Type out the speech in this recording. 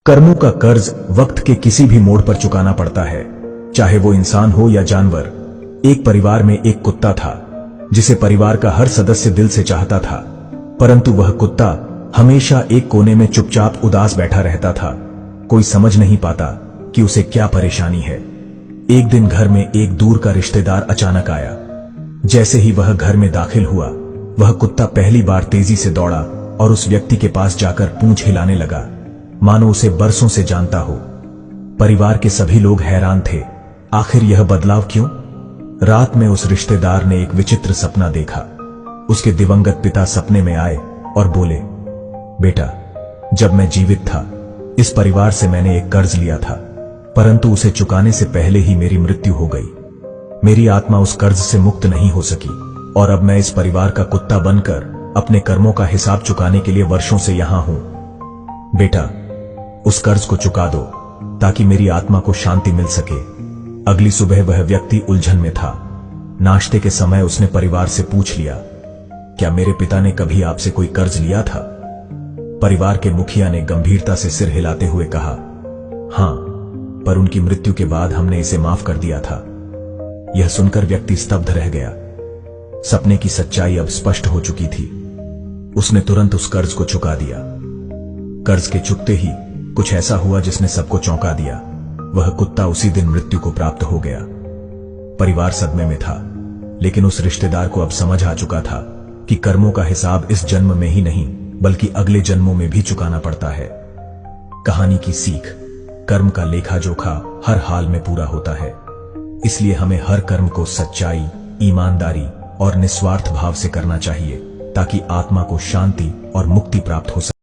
कर्मों का कर्ज वक्त के किसी भी मोड़ पर चुकाना पड़ता है, चाहे वो इंसान हो या जानवर। एक परिवार में एक कुत्ता था जिसे परिवार का हर सदस्य दिल से चाहता था, परंतु वह कुत्ता हमेशा एक कोने में चुपचाप उदास बैठा रहता था। कोई समझ नहीं पाता कि उसे क्या परेशानी है। एक दिन घर में एक दूर का रिश्तेदार अचानक आया। जैसे ही वह घर में दाखिल हुआ, वह कुत्ता पहली बार तेजी से दौड़ा और उस व्यक्ति के पास जाकर पूंछ हिलाने लगा, मानो उसे बरसों से जानता हो। परिवार के सभी लोग हैरान थे, आखिर यह बदलाव क्यों? रात में उस रिश्तेदार ने एक विचित्र सपना देखा। उसके दिवंगत पिता सपने में आए और बोले, बेटा, जब मैं जीवित था इस परिवार से मैंने एक कर्ज लिया था, परंतु उसे चुकाने से पहले ही मेरी मृत्यु हो गई। मेरी आत्मा उस कर्ज से मुक्त नहीं हो सकी और अब मैं इस परिवार का कुत्ता बनकर अपने कर्मों का हिसाब चुकाने के लिए वर्षों से यहां हूं। बेटा, उस कर्ज को चुका दो ताकि मेरी आत्मा को शांति मिल सके। अगली सुबह वह व्यक्ति उलझन में था। नाश्ते के समय उसने परिवार से पूछ लिया, क्या मेरे पिता ने कभी आपसे कोई कर्ज लिया था? परिवार के मुखिया ने गंभीरता से सिर हिलाते हुए कहा, हां, पर उनकी मृत्यु के बाद हमने इसे माफ कर दिया था। यह सुनकर व्यक्ति स्तब्ध रह गया। सपने की सच्चाई अब स्पष्ट हो चुकी थी। उसने तुरंत उस कर्ज को चुका दिया। कर्ज के चुकते ही कुछ ऐसा हुआ जिसने सबको चौंका दिया। वह कुत्ता उसी दिन मृत्यु को प्राप्त हो गया। परिवार सदमे में था, लेकिन उस रिश्तेदार को अब समझ आ चुका था कि कर्मों का हिसाब इस जन्म में ही नहीं बल्कि अगले जन्मों में भी चुकाना पड़ता है। कहानी की सीख, कर्म का लेखा जोखा हर हाल में पूरा होता है, इसलिए हमें हर कर्म को सच्चाई, ईमानदारी और निस्वार्थ भाव से करना चाहिए ताकि आत्मा को शांति और मुक्ति प्राप्त हो सके।